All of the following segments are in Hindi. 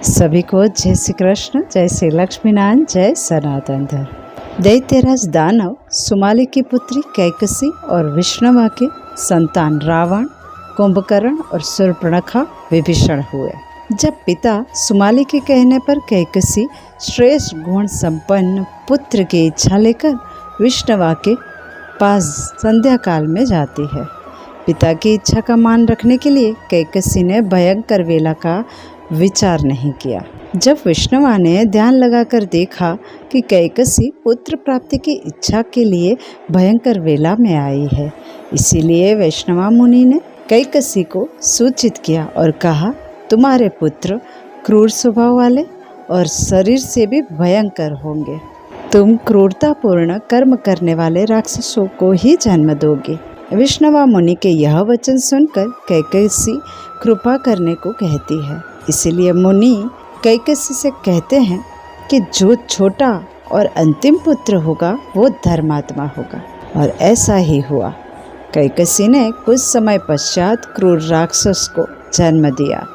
सभी को जय श्री कृष्ण, जय श्री लक्ष्मीनारायण, जय सनातन धर्म। दैत्यराज दानव सुमाली की पुत्री कैकसी और विष्णुवा के संतान रावण, कुंभकर्ण और शूर्पणखा विभीषण हुए। जब पिता सुमाली के कहने पर कैकसी श्रेष्ठ गुण संपन्न पुत्र की इच्छा लेकर विष्णुवा के पास संध्या काल में जाती है। पिता की इच्छा का मान रखने के लिए कैकसी ने भयंकर वेला का विचार नहीं किया। जब विष्णुवा ने ध्यान लगाकर देखा कि कैकसी पुत्र प्राप्ति की इच्छा के लिए भयंकर वेला में आई है, इसीलिए वैष्णवा मुनि ने कैकसी को सूचित किया और कहा, तुम्हारे पुत्र क्रूर स्वभाव वाले और शरीर से भी भयंकर होंगे। तुम क्रूरतापूर्ण कर्म करने वाले राक्षसों को ही जन्म दोगे। विष्णुवा मुनि के यह वचन सुनकर कैकसी कृपा करने को कहती है। इसीलिए मुनि कैकसी से कहते हैं कि जो छोटा और अंतिम पुत्र होगा वो धर्मात्मा होगा। और ऐसा ही हुआ। कैकसी ने कुछ समय पश्चात क्रूर राक्षस को जन्म दिया,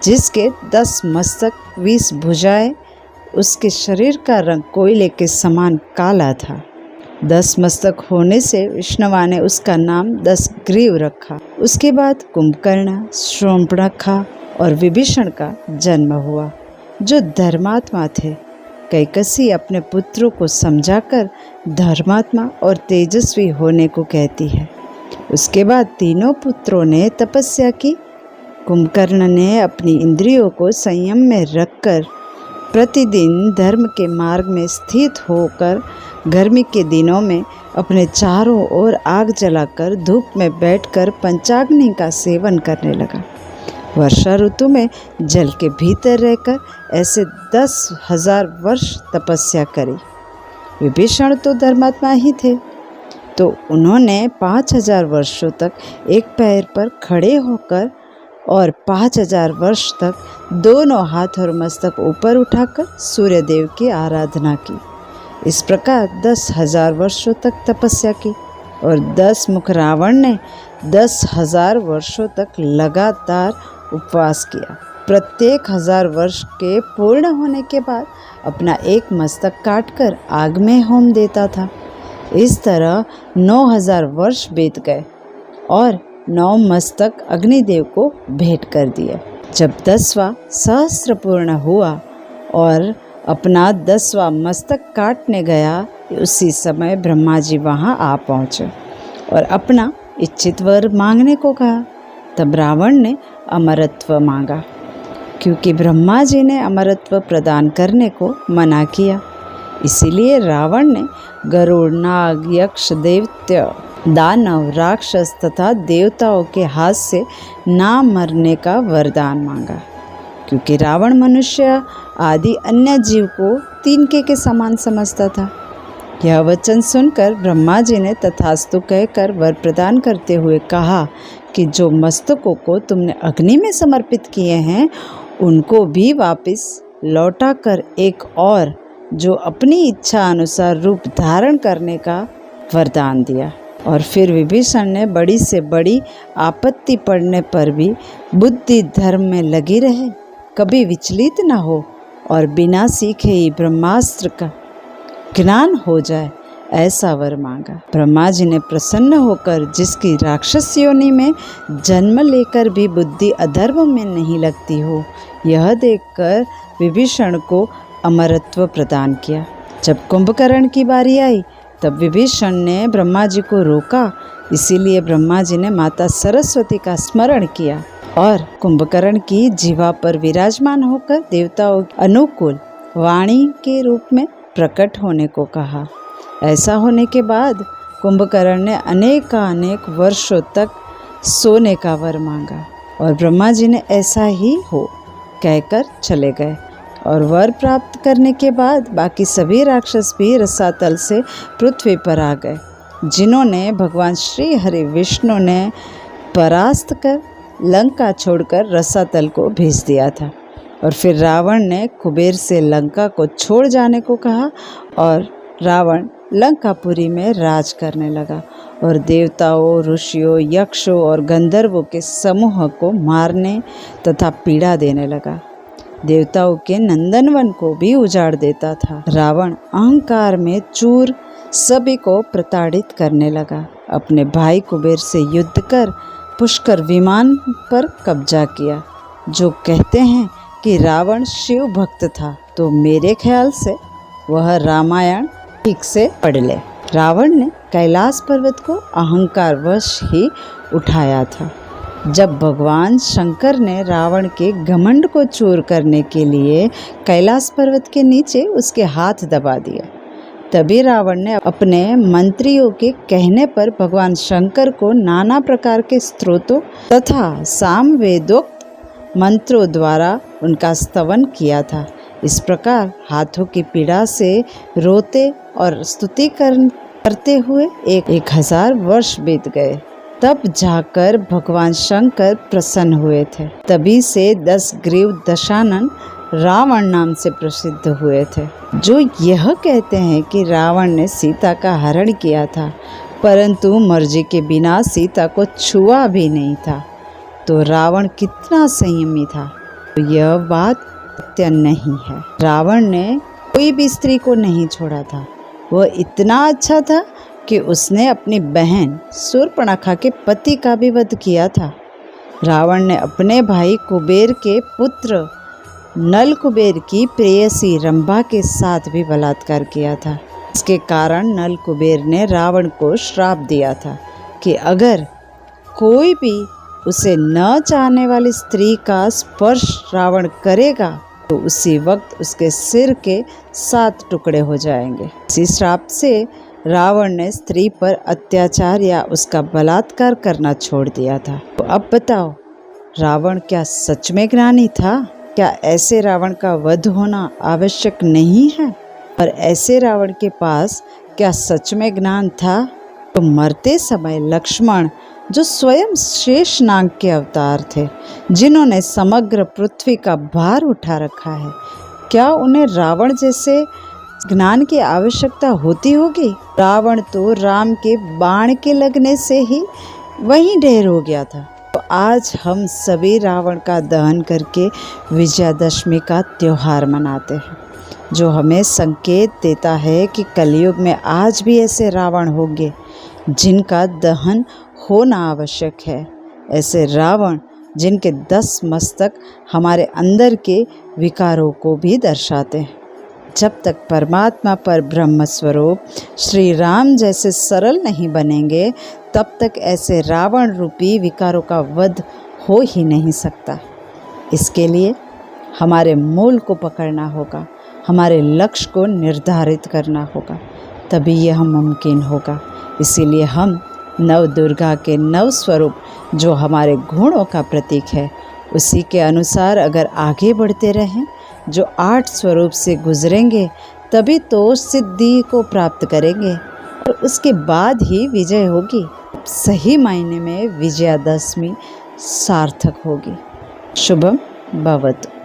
जिसके 10 मस्तक 20 भुजाएं, उसके शरीर का रंग कोयले के समान काला था। 10 मस्तक होने से विष्णुवा ने उसका नाम 10 ग्रीव रखा। उसके बाद कुंभकर्ण, शूर्पणखा और विभीषण का जन्म हुआ, जो धर्मात्मा थे। कैकसी अपने पुत्रों को समझाकर धर्मात्मा और तेजस्वी होने को कहती है। उसके बाद तीनों पुत्रों ने तपस्या की। कुंभकर्ण ने अपनी इंद्रियों को संयम में रखकर प्रतिदिन धर्म के मार्ग में स्थित होकर गर्मी के दिनों में अपने चारों ओर आग जलाकर धूप में बैठकर पंचाग्नि का सेवन करने लगा। वर्षा ऋतु में जल के भीतर रहकर ऐसे 10,000 वर्ष तपस्या करी। विभीषण तो धर्मात्मा ही थे, तो उन्होंने 5,000 वर्षों तक एक पैर पर खड़े होकर और 5,000 वर्ष तक दोनों हाथ और मस्तक ऊपर उठाकर सूर्य देव की आराधना की। इस प्रकार 10,000 वर्षों तक तपस्या की। और 10 मुख रावण ने 10,000 वर्षों तक लगातार उपवास किया। प्रत्येक 1000 वर्ष के पूर्ण होने के बाद अपना एक मस्तक काटकर आग में होम देता था। इस तरह 9,000 वर्ष बीत गए और 9 मस्तक अग्निदेव को भेंट कर दिए। जब 10वां सहस्त्र पूर्ण हुआ और अपना 10वां मस्तक काटने गया, उसी समय ब्रह्मा जी वहाँ आ पहुँचे और अपना इच्छित वर मांगने को कहा। तब रावण ने अमरत्व मांगा, क्योंकि ब्रह्मा जी ने अमरत्व प्रदान करने को मना किया। इसीलिए रावण ने गरुड़, नाग, यक्ष, दैत्य, दानव, राक्षस तथा देवताओं के हाथ से ना मरने का वरदान मांगा, क्योंकि रावण मनुष्य आदि अन्य जीव को तिनके के समान समझता था। यह वचन सुनकर ब्रह्मा जी ने तथास्तु कहकर वर प्रदान करते हुए कहा कि जो मस्तकों को तुमने अग्नि में समर्पित किए हैं, उनको भी वापस लौटाकर एक और जो अपनी इच्छा अनुसार रूप धारण करने का वरदान दिया। और फिर विभीषण ने बड़ी से बड़ी आपत्ति पड़ने पर भी बुद्धि धर्म में लगी रहे, कभी विचलित न हो और बिना सीखे ही ब्रह्मास्त्र का ज्ञान हो जाए, ऐसा वर मांगा। ब्रह्मा जी ने प्रसन्न होकर जिसकी राक्षस योनि में जन्म लेकर भी बुद्धि अधर्म में नहीं लगती हो, यह देखकर विभीषण को अमरत्व प्रदान किया। जब कुंभकर्ण की बारी आई, तब विभीषण ने ब्रह्मा जी को रोका। इसीलिए ब्रह्मा जी ने माता सरस्वती का स्मरण किया और कुंभकर्ण की जीवा पर विराजमान होकर देवताओं के अनुकूल वाणी के रूप में प्रकट होने को कहा। ऐसा होने के बाद कुंभकर्ण ने अनेक वर्षों तक सोने का वर मांगा और ब्रह्मा जी ने ऐसा ही हो कहकर चले गए। और वर प्राप्त करने के बाद बाकी सभी राक्षस भी रसातल से पृथ्वी पर आ गए, जिन्होंने भगवान श्री हरि विष्णु ने परास्त कर लंका छोड़कर रसातल को भेज दिया था। और फिर रावण ने कुबेर से लंका को छोड़ जाने को कहा और रावण लंकापुरी में राज करने लगा और देवताओं, ऋषियों, यक्षों और गंधर्वों के समूह को मारने तथा पीड़ा देने लगा। देवताओं के नंदनवन को भी उजाड़ देता था। रावण अहंकार में चूर सभी को प्रताड़ित करने लगा। अपने भाई कुबेर से युद्ध कर पुष्कर विमान पर कब्जा किया। जो कहते हैं कि रावण शिव भक्त था, तो मेरे ख्याल से वह रामायण ठीक से पढ़ ले। रावण ने कैलाश पर्वत को अहंकारवश ही उठाया था। जब भगवान शंकर ने रावण के घमंड को चूर करने के लिए कैलाश पर्वत के नीचे उसके हाथ दबा दिया, तभी रावण ने अपने मंत्रियों के कहने पर भगवान शंकर को नाना प्रकार के स्तोत्रों तथा सामवेदोक्त मंत्रों द्वारा उनका स्तवन किया था। इस प्रकार हाथों की पीड़ा से रोते और स्तुति करते हुए 1000 वर्ष बीत गए। तब जाकर भगवान शंकर प्रसन्न हुए थे। तभी से 10 ग्रीव दशानन रावण नाम से प्रसिद्ध हुए थे। जो यह कहते हैं कि रावण ने सीता का हरण किया था, परंतु मर्जी के बिना सीता को छुआ भी नहीं था, तो रावण कितना संयमी था। तो यह बात सत्य नहीं है। रावण ने कोई भी स्त्री को नहीं छोड़ा था। वह इतना अच्छा था कि उसने अपनी बहन शूर्पणखा के पति का भी वध किया था। रावण ने अपने भाई कुबेर के पुत्र नल कुबेर की प्रेयसी रंभा के साथ भी बलात्कार किया था। इसके कारण नल कुबेर ने रावण को श्राप दिया था कि अगर कोई भी उसे न चाहने वाली स्त्री का स्पर्श रावण करेगा तो उसी वक्त उसके सिर के 7 टुकड़े हो जाएंगे। इसी श्राप से रावण ने स्त्री पर अत्याचार या उसका बलात्कार करना छोड़ दिया था। तो अब बताओ, रावण क्या सच में ज्ञानी था? क्या ऐसे रावण का वध होना आवश्यक नहीं है? और ऐसे रावण के पास क्या सच में ज्ञान था? तो मरते समय लक्ष्मण, जो स्वयं शेषनाग के अवतार थे, जिन्होंने समग्र पृथ्वी का भार उठा रखा है, क्या उन्हें रावण जैसे ज्ञान की आवश्यकता होती होगी? रावण तो राम के बाण के लगने से ही वहीं ढेर हो गया था। तो आज हम सभी रावण का दहन करके विजयादशमी का त्योहार मनाते हैं, जो हमें संकेत देता है कि कलयुग में आज भी ऐसे रावण होंगे जिनका दहन होना आवश्यक है। ऐसे रावण जिनके 10 मस्तक हमारे अंदर के विकारों को भी दर्शाते हैं। जब तक परमात्मा पर ब्रह्म स्वरूप श्री राम जैसे सरल नहीं बनेंगे, तब तक ऐसे रावण रूपी विकारों का वध हो ही नहीं सकता। इसके लिए हमारे मूल को पकड़ना होगा, हमारे लक्ष्य को निर्धारित करना होगा, तभी यह मुमकिन होगा। इसीलिए हम नव दुर्गा के 9 स्वरूप, जो हमारे गुणों का प्रतीक है, उसी के अनुसार अगर आगे बढ़ते रहें, जो 8 स्वरूप से गुजरेंगे, तभी तो सिद्धि को प्राप्त करेंगे और उसके बाद ही विजय होगी। सही मायने में विजयादशमी सार्थक होगी। शुभम भवतु।